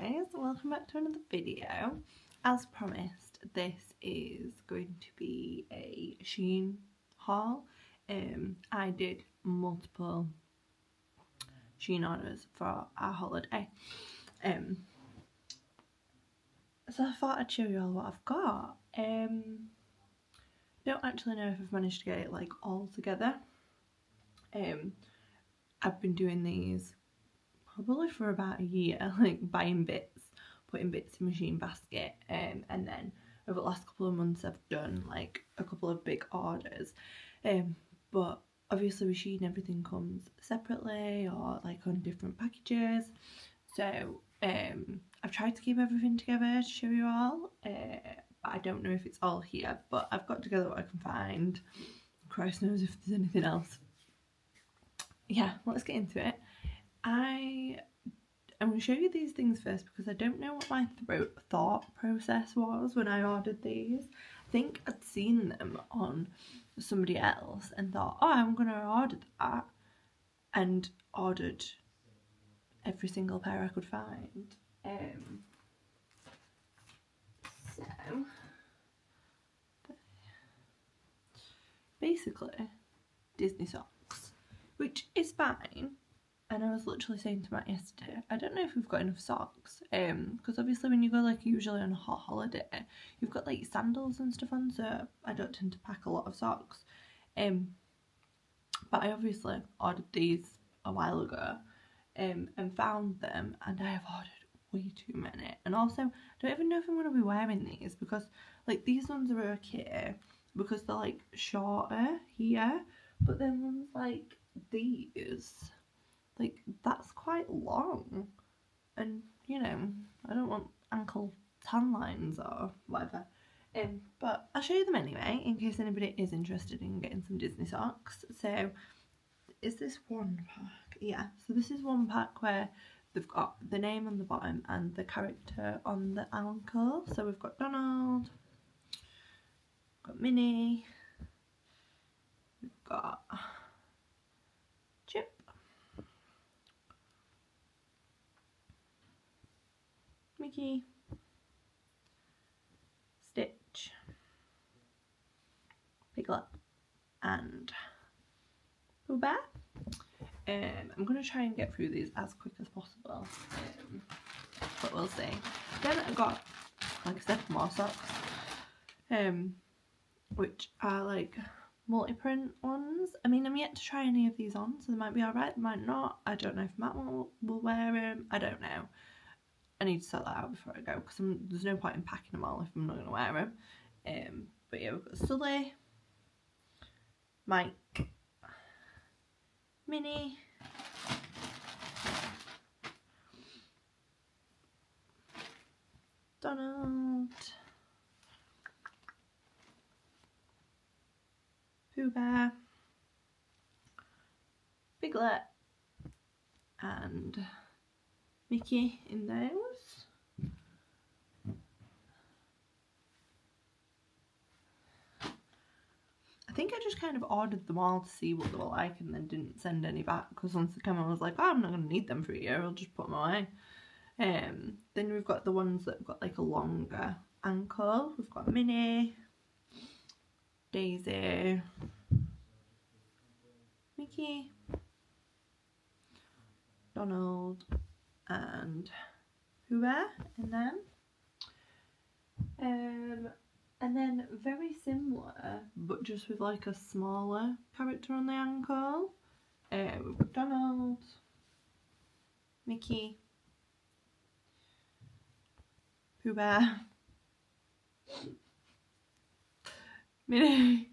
guys, welcome back to another video. As promised, this is going to be a Shein haul. I did multiple Shein orders for our holiday, so I thought I'd show you all what I've got. Don't actually know if I've managed to get it like all together. I've been doing these probably for about a year, like buying bits, putting bits in my Shein basket, and then over the last couple of months I've done like a couple of big orders, but obviously with Shein everything comes separately or like on different packages, so I've tried to keep everything together to show you all, but I don't know if it's all here, but I've got together what I can find. Christ knows if there's anything else. Yeah, let's get into it. I'm going to show you these things first because I don't know what my thought process was when I ordered these. I think I'd seen them on somebody else and thought, oh, I'm going to order that, and ordered every single pair I could find. So basically Disney socks, which is fine. And I was literally saying to Matt yesterday, I don't know if we've got enough socks, because obviously when you go like usually on a hot holiday, you've got like sandals and stuff on, so I don't tend to pack a lot of socks. But I obviously ordered these a while ago, and found them, and I have ordered way too many. And also, I don't even know if I'm going to be wearing these, because like these ones are okay because they're like shorter here, but then ones like these, like that's quite long, and you know I don't want ankle tan lines or whatever. But I'll show you them anyway in case anybody is interested in getting some Disney socks. So is this one pack? Yeah, so this is one pack where they've got the name on the bottom and the character on the ankle. So we've got Donald, got Minnie, we've got Chip, Mickey, Stitch, Piglet, and Pooh Bear. I'm going to try and get through these as quick as possible, but we'll see. Then I got, like I said, more socks, which are like multi-print ones. I mean, I'm yet to try any of these on, so they might be alright, they might not. I don't know if Matt will wear them, I don't know. I need to sort that out before I go, because there's no point in packing them all if I'm not going to wear them. But yeah, we've got Sully, Mike, Minnie, Donald, Pooh Bear, Piglet, and Mickey in those. I think I just kind of ordered them all to see what they were like and then didn't send any back, because once they came I was like, oh, I'm not going to need them for a year, I'll just put them away. Then we've got the ones that have got like a longer ankle. We've got Minnie, Daisy, Mickey, Donald, and Pooh Bear in them. And then very similar, but just with like a smaller character on the ankle. We've got Donald, Mickey, Pooh Bear, Minnie,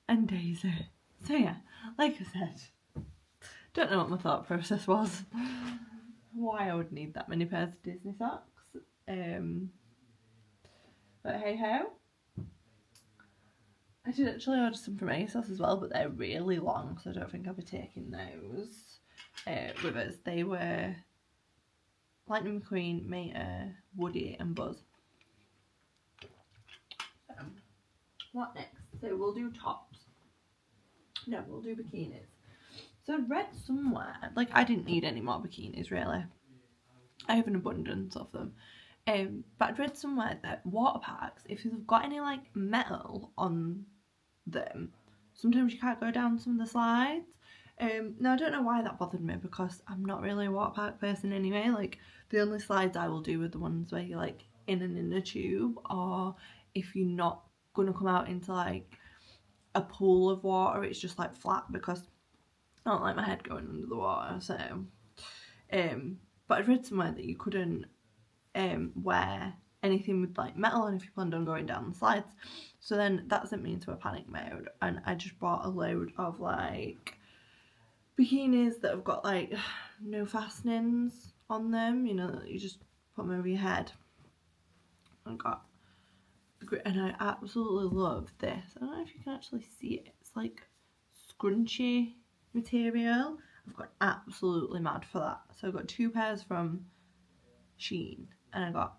and Daisy. So yeah, like I said, don't know what my thought process was, why I would need that many pairs of Disney socks. But hey ho. I did actually order some from ASOS as well, but they're really long, so I don't think I'll be taking those with us. They were Lightning McQueen, Mater, Woody and Buzz. What next? So we'll do tops. No, we'll do bikinis. So I'd read somewhere, like I didn't need any more bikinis really. I have an abundance of them. But I'd read somewhere that water parks, if you've got any like metal on them, sometimes you can't go down some of the slides. Now I don't know why that bothered me, because I'm not really a water park person anyway. Like, the only slides I will do are the ones where you're like in and in a tube, or if you're not gonna come out into like a pool of water, it's just like flat, because I don't like my head going under the water. So but I've read somewhere that you couldn't wear anything with like metal on if you planned on going down the slides. So then that sent me into a panic mode, and I just bought a load of like bikinis that have got like no fastenings on them, you know, that you just put them over your head. And I absolutely love this. I don't know if you can actually see it. It's like scrunchy material. I've got absolutely mad for that. So I got 2 pairs from Shein, and I got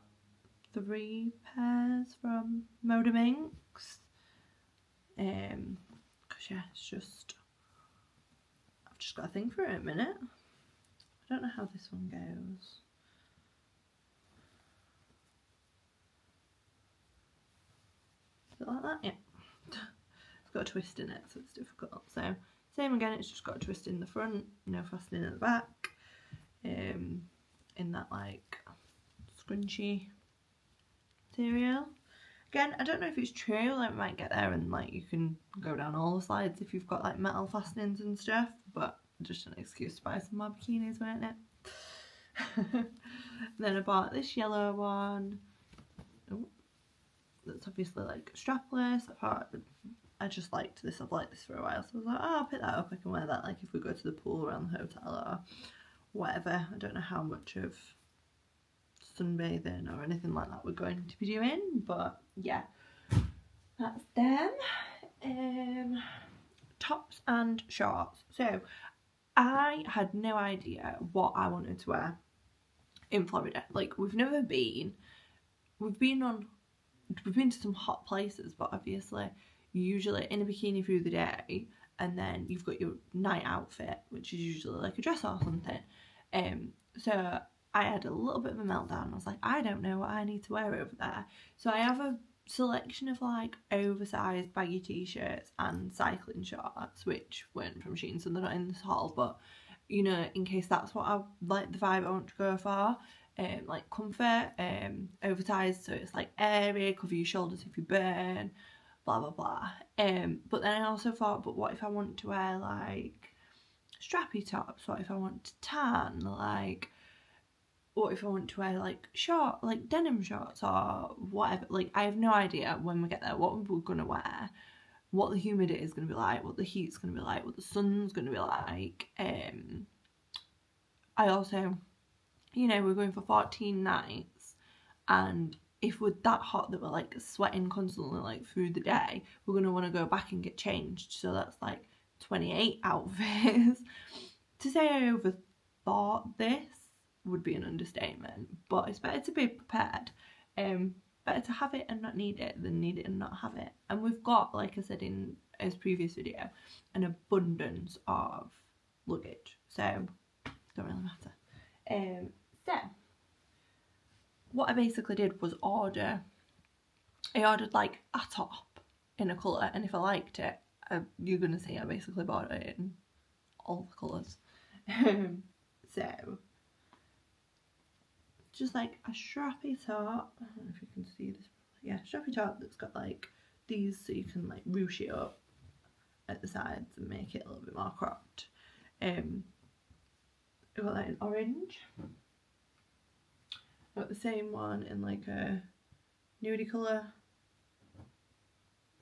3 pairs from Moda Minx. Cause yeah, it's just, I've just got a thing for it at a minute. I don't know how this one goes. Is it like that? Yeah. It's got a twist in it, so it's difficult. So same again, it's just got a twist in the front, no fastening at the back. In that like scrunchy material. Again, I don't know if it's true, like we might get there and like you can go down all the slides if you've got like metal fastenings and stuff, but just an excuse to buy some more bikinis, weren't it? Then I bought this yellow one. Ooh, that's obviously like strapless. I just liked this, I've liked this for a while, so I was like, oh, I'll pick that up, I can wear that like if we go to the pool around the hotel or whatever. I don't know how much of sunbathing or anything like that we're going to be doing, but yeah, that's them. Tops and shorts. So I had no idea what I wanted to wear in Florida. Like, we've been to some hot places, but obviously you're usually in a bikini through the day, and then you've got your night outfit, which is usually like a dress or something. So I had a little bit of a meltdown. I was like, I don't know what I need to wear over there. So I have a selection of like oversized baggy t-shirts and cycling shorts, which weren't from Shein, so they're not in this haul, but you know, in case that's what I like, the vibe I want to go for. Like comfort, oversized, so it's like airy, cover your shoulders if you burn, blah blah blah. But then I also thought, but what if I want to wear like strappy tops? What if I want to tan? Like, what if I want to wear like short, like denim shorts or whatever? Like, I have no idea when we get there what we're gonna wear, what the humidity is gonna be like, what the heat's gonna be like, what the sun's gonna be like. I also, you know, we're going for 14 nights, and if we're that hot that we're like sweating constantly like through the day, we're going to want to go back and get changed, so that's like 28 outfits. To say I overthought this would be an understatement, but it's better to be prepared. Better to have it and not need it than need it and not have it. And we've got, like I said in his previous video, an abundance of luggage, so don't really matter. So what I basically did was I ordered like a top in a colour, and if I liked it, you're gonna see I basically bought it in all the colours. So just like a strappy top, I don't know if you can see this, yeah, strappy top that's got like these, so you can like ruche it up at the sides and make it a little bit more cropped. I've got that in orange. I've got the same one in like a nudie colour.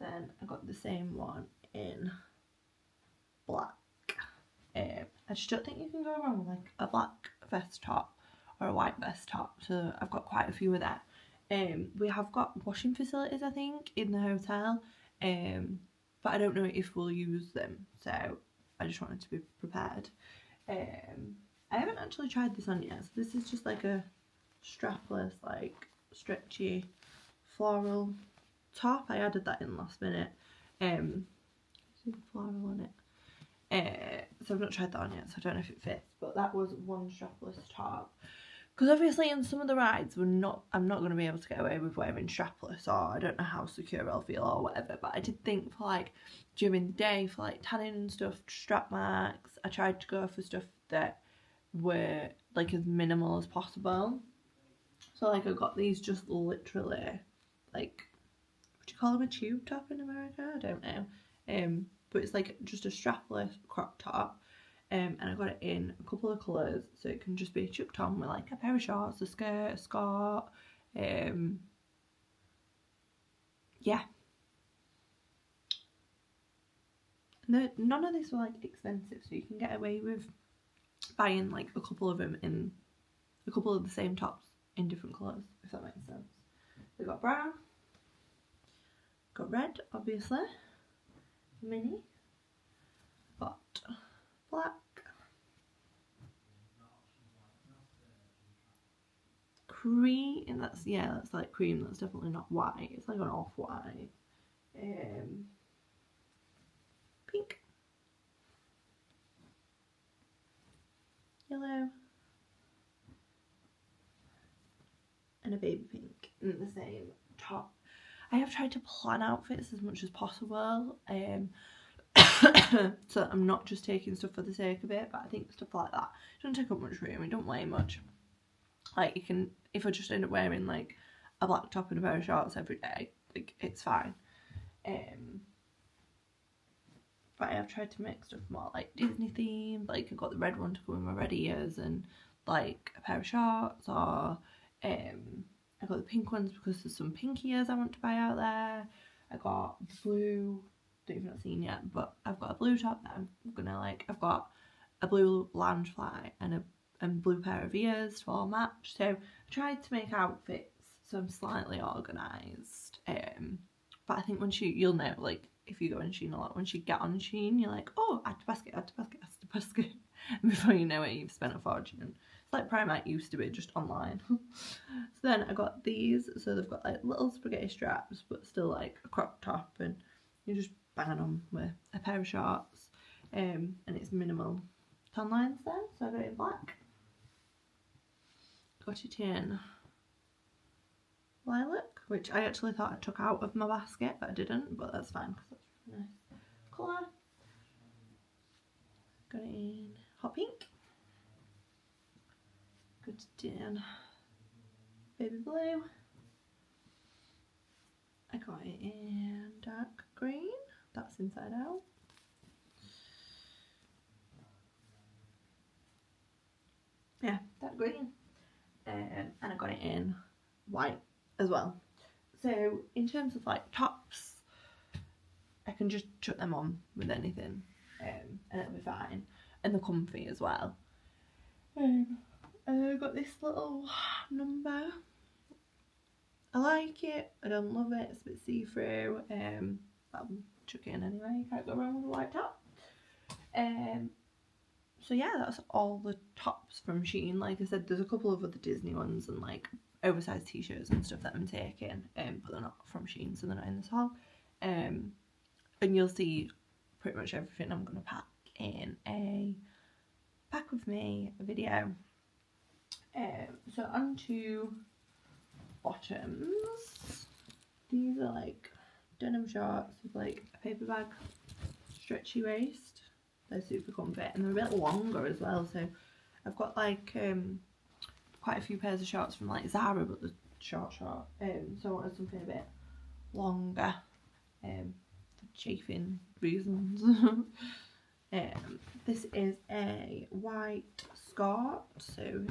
Then I got the same one in black. I just don't think you can go wrong with like a black vest top or a white vest top, so I've got quite a few of that. We have got washing facilities, I think, in the hotel, but I don't know if we'll use them, so I just wanted to be prepared. I haven't actually tried this on yet, so this is just like a strapless, like stretchy floral top. I added that in last minute. See the floral on it. So I've not tried that on yet, so I don't know if it fits, but that was one strapless top. because obviously in some of the rides I'm not going to be able to get away with wearing strapless, or I don't know how secure I'll feel or whatever, but I did think for like during the day for like tanning and stuff, strap marks, I tried to go for stuff that were like as minimal as possible. So like I got these just literally like, would you call them a tube top in America? I don't know. But it's like just a strapless crop top. And I got it in a couple of colours, so it can just be chucked on with like a pair of shorts, a skirt, a skirt. Yeah. None of these were like expensive, so you can get away with buying like a couple of them in a couple of the same tops in different colours, if that makes sense. We got brown, got red, obviously, mini, got black, cream, and that's like cream, that's definitely not white, it's like an off-white, pink, yellow, and a baby pink in the same top. I have tried to plan outfits as much as possible, so I'm not just taking stuff for the sake of it, but I think stuff like that doesn't take up much room, it don't weigh much. Like you can, if I just end up wearing like a black top and a pair of shorts every day, like it's fine. But I have tried to make stuff more like Disney themed, like I got the red one to go with my red ears and like a pair of shorts, or I got the pink ones because there's some pink ears I want to buy out there. I got blue, don't even not seen yet, but I've got a blue top that I'm gonna like. I've got a blue lounge fly and a blue pair of ears to all match. So I tried to make outfits so I'm slightly organised. But I think once you'll know, like if you go on Shein a lot, once you get on Shein, you're like, oh, add to basket, add to basket, add to basket. And before you know it, you've spent a fortune. It's like Primark used to be, just online. So then I got these, so they've got like little spaghetti straps, but still like a crop top, and you just bang on with a pair of shorts, and it's minimal tan lines there, so I got it in black. Got it in lilac, which I actually thought I took out of my basket, but I didn't, but that's fine because that's a really nice colour. Got it in hot pink. Got it in baby blue. I got it in dark green, that's inside out. Yeah, dark green. And I got it in white as well. So in terms of like tops, I can just chuck them on with anything, and it'll be fine, and they're comfy as well. I got this little number. I like it, I don't love it, it's a bit see-through, but I'll chuck it in anyway, you can't go wrong with a white top. So yeah, that's all the tops from Shein. Like I said, there's a couple of other Disney ones and like oversized t-shirts and stuff that I'm taking, but they're not from Shein, so they're not in this haul. And you'll see pretty much everything I'm going to pack in a pack with me video. So on to bottoms. These are like denim shorts with like a paper bag, stretchy waist. They're super comfy and they're a bit longer as well, so I've got like quite a few pairs of shorts from like Zara, but the short, so I wanted something a bit longer for chafing reasons. This is a white skirt, so you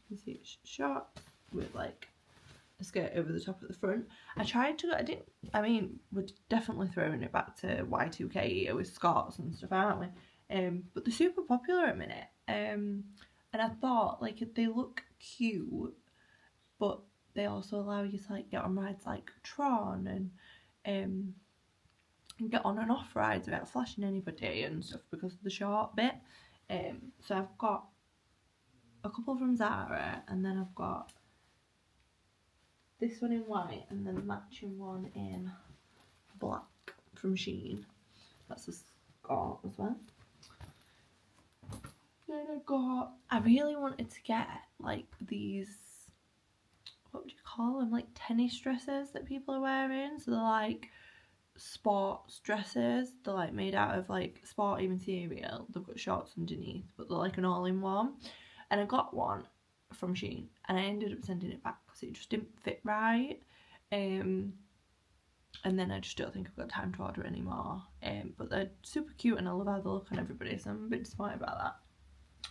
can see it's short with like a skirt over the top at the front. We're definitely throwing it back to Y2K here with skirts and stuff, aren't we? But they're super popular at the minute, and I thought like they look cute, but they also allow you to like get on rides like Tron and get on and off rides without flashing anybody and stuff because of the short bit. So I've got a couple from Zara, and then I've got this one in white and then the matching one in black from Shein. That's a skirt as well. Then I really wanted to get like these, what would you call them, like tennis dresses that people are wearing. So they're like sports dresses. They're like made out of like sporty material. They've got shorts underneath, but they're like an all-in-one. And I got one from Shein and I ended up sending it back because it just didn't fit right. And then I just don't think I've got time to order anymore. But they're super cute and I love how they look on everybody, so I'm a bit disappointed about that.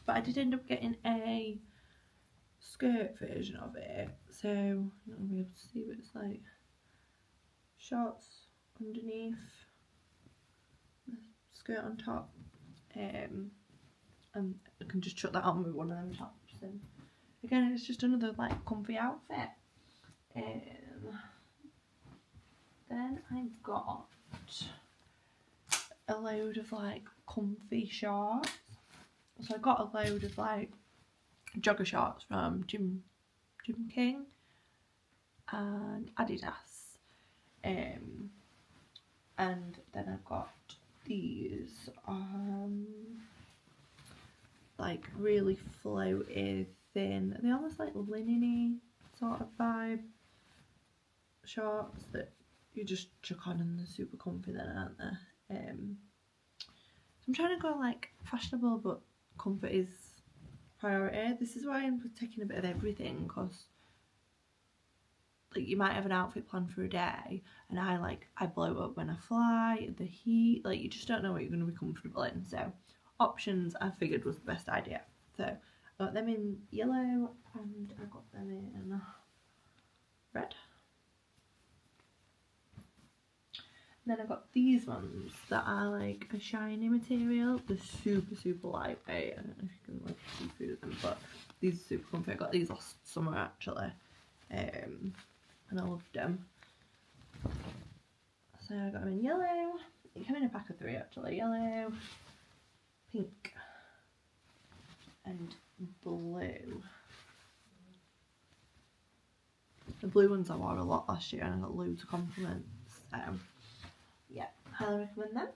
But I did end up getting a skirt version of it, so you're not going to be able to see what it's like. Shorts underneath, skirt on top, and I can just chuck that on with one of them tops. And again, it's just another like comfy outfit. Then I've got a load of like comfy shorts. So I got a load of like jogger shorts from Gym King and Adidas. And then I've got these like really floaty, thin, they're almost like linen-y sort of vibe shorts that you just chuck on and they're super comfy then, aren't they? So I'm trying to go like fashionable, but comfort is priority. This is why I'm taking a bit of everything, because like you might have an outfit planned for a day and I blow up when I fly, the heat, like you just don't know what you're going to be comfortable in. So options I figured was the best idea. So I got them in yellow and I got them in red. And then I got these ones that are like a shiny material. They're super lightweight. I don't know if you can like see through them, but these are super comfy. I got these last summer actually, and I loved them. So I got them in yellow. It came in a pack of 3 actually. Yellow, pink, and blue. The blue ones I wore a lot last year and I got loads of compliments. Yeah, highly recommend them.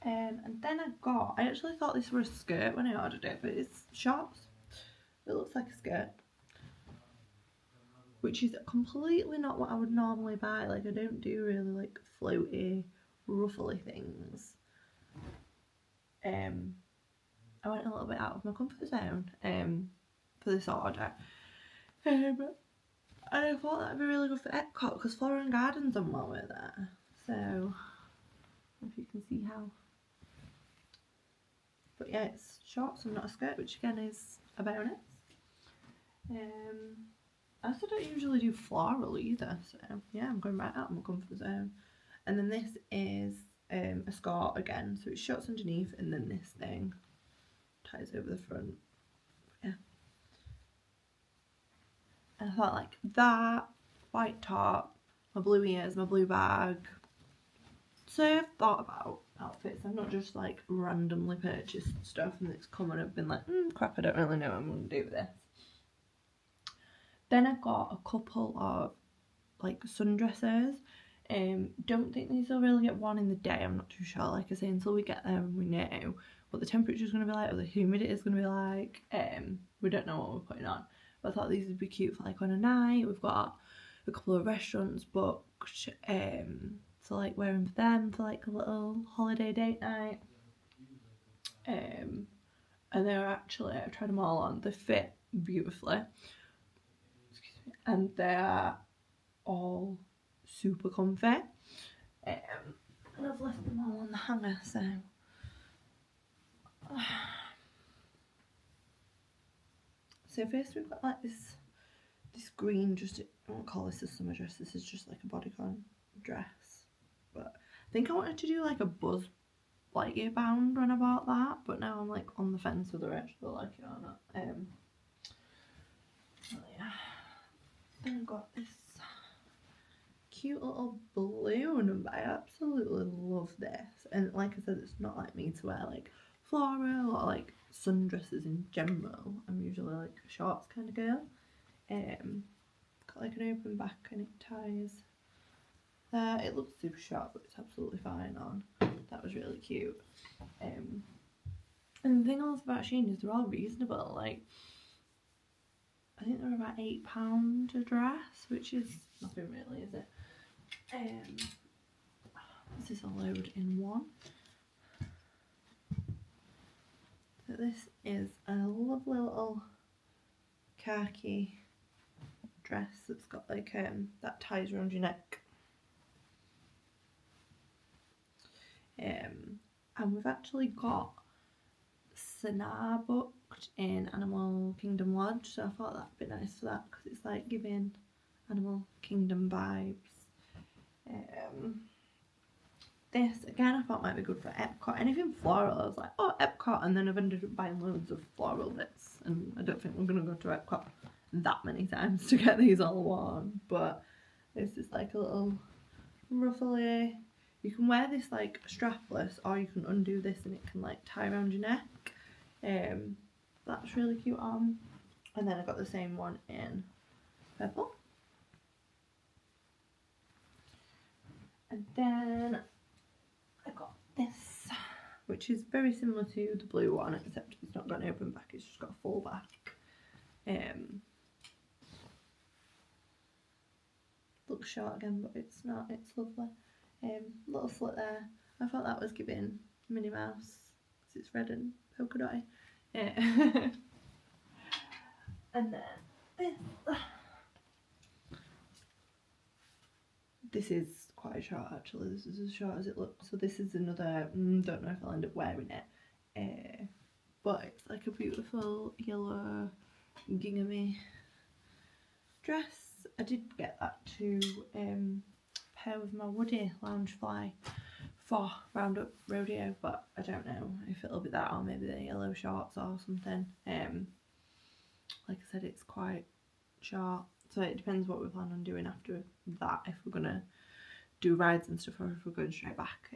And then I actually thought this was a skirt when I ordered it, but it's shorts. It looks like a skirt, which is completely not what I would normally buy. Like I don't do really like floaty, ruffly things. I went a little bit out of my comfort zone for this order. And I thought that'd be really good for Epcot because Flora and Garden's on while we're there. So if you can see how. But yeah, it's shorts and not a skirt, which again is a bonus. I also don't usually do floral either, so yeah, I'm going right out of my comfort zone. And then this is a skirt again, so it's shorts underneath and then this thing ties over the front. Yeah. And I thought like that, white top, my blue ears, my blue bag. So I've thought about outfits. I've not just like randomly purchased stuff and it's come and I've been like, crap, I don't really know what I'm going to do with this. Then I've got a couple of like sundresses. Don't think these will really get worn in the day. I'm not too sure. Like I say, until we get there and we know what the temperature is going to be like, what the humidity is going to be like. We don't know what we're putting on. But I thought these would be cute for like on a night. We've got a couple of restaurants booked. So like wearing for them for like a little holiday date night. And they're actually, I've tried them all on. They fit beautifully. And they're all super comfy. And I've left them all on the hanger, so so first we've got like this green, just, I won't call this a summer dress, this is just like a bodycon dress, but I think I wanted to do like a Buzz Lightyear band when I bought that, but now I'm like on the fence whether I actually like it or not. Yeah. Then I've got this cute little balloon. I absolutely love this, and like I said, it's not like me to wear like floral or like sundresses in general. I'm usually like a shorts kind of girl. Got like an open back and it ties there. It looks super short, but it's absolutely fine on. That was really cute. And the thing I love about Shein is they're all reasonable. Like about £8 a dress, which is nothing really, is it? This is a load in one. So this is a lovely little khaki dress that's got like that ties around your neck. And we've actually got Sana booked in Animal Kingdom Lodge, so I thought that'd be nice for that because it's like giving Animal Kingdom vibes. This again I thought might be good for Epcot. Anything floral, I was like, oh, Epcot, and then I've ended up buying loads of floral bits, and I don't think we're gonna go to Epcot that many times to get these all worn. But this is like a little ruffly. You can wear this like strapless, or you can undo this and it can like tie around your neck. That's really cute on. And then I got the same one in purple. And then I got this, which is very similar to the blue one, except it's not got an open back, it's just got a full back. Looks short again, but it's not, it's lovely. Little slit there. I thought that was giving Minnie Mouse, because it's red and polka dotty. And then this is quite short actually, this is as short as it looks. So this is another, don't know if I'll end up wearing it, but it's like a beautiful yellow ginghamy dress. I did get that to pair with my Woody Loungefly for Roundup Rodeo, but I don't know if it'll be that or maybe the yellow shorts or something. Like I said, it's quite short, so it depends what we plan on doing after that, if we're gonna do rides and stuff or if we're going straight back.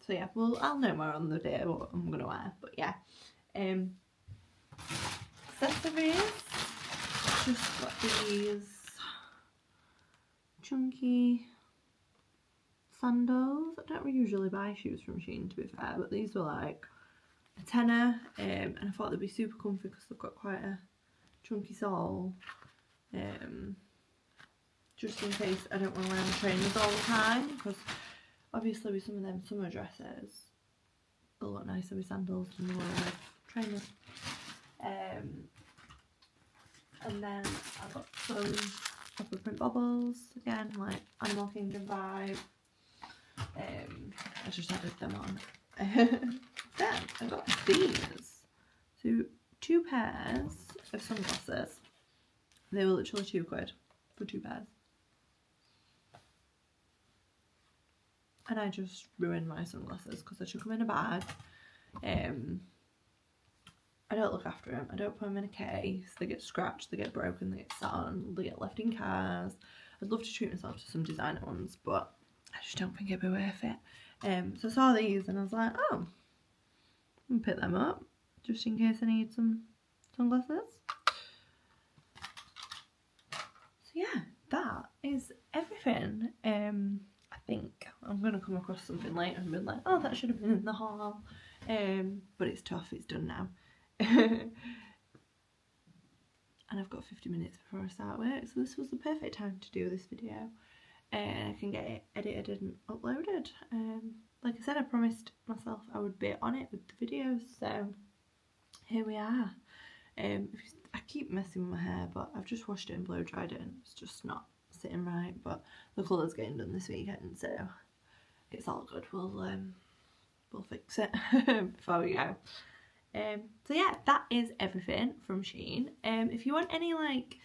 So yeah, well, I'll know more on the day what I'm gonna wear, but yeah. Accessories, just got these chunky sandals. I don't usually buy shoes from Shein, to be fair, but these were like a tenner, and I thought they'd be super comfy because they've got quite a chunky sole, just in case I don't want to wear my trainers all the time, because obviously with some of them summer dresses they'll look nicer with sandals than they will with trainers. And then I got some pepper print bobbles, again like Animal Kingdom vibe. I just added them on. Then I got these, so 2 pairs of sunglasses. They were literally £2 for 2 pairs, and I just ruined my sunglasses because I took them in a bag. I don't look after them, I don't put them in a case, they get scratched, they get broken, they get sat on, they get left in cars. I'd love to treat myself to some designer ones, but I just don't think it'd be worth it. So I saw these and I was like, oh, I'm gonna pick them up just in case I need some sunglasses. So yeah, that is everything. I think I'm gonna come across something later and be like, oh, that should have been in the haul, but it's tough, it's done now. And I've got 50 minutes before I start work, so this was the perfect time to do this video, and I can get it edited and uploaded. Like I said, I promised myself I would be on it with the videos, so here we are. I keep messing with my hair, but I've just washed it and blow dried it and it's just not sitting right, but the colour's getting done this weekend, so it's all good. We'll fix it before we go. So yeah, that is everything from Shein. If you want any like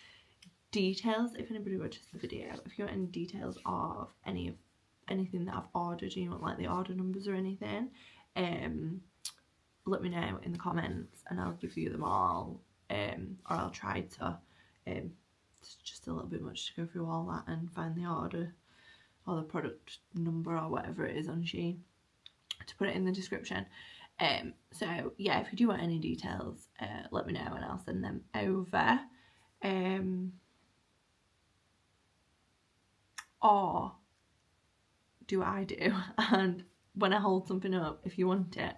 details, if anybody watches the video, if you want any details of anything that I've ordered and you want like the order numbers or anything, let me know in the comments and I'll give you them all, or I'll try to. It's just a little bit much to go through all that and find the order or the product number or whatever it is on Shein to put it in the description. So yeah, if you do want any details, let me know and I'll send them over. Or do I do, and when I hold something up, if you want it,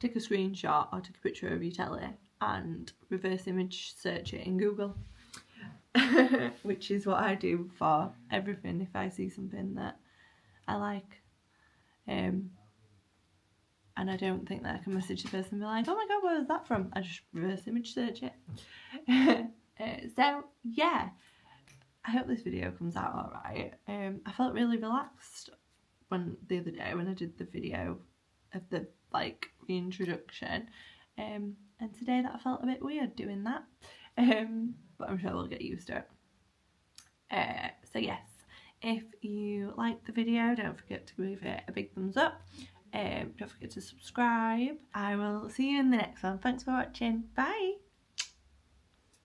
take a screenshot or take a picture of your telly and reverse image search it in Google. which is what I do for everything if I see something that I like. And I don't think that I can message the person and be like, oh my god, where was that from? I just reverse image search it. So yeah, I hope this video comes out alright. I felt really relaxed the other day when I did the video of the reintroduction, and today that I felt a bit weird doing that, but I'm sure we'll get used to it. So yes, if you liked the video, don't forget to give it a big thumbs up. Don't forget to subscribe. I will see you in the next one. Thanks for watching. Bye.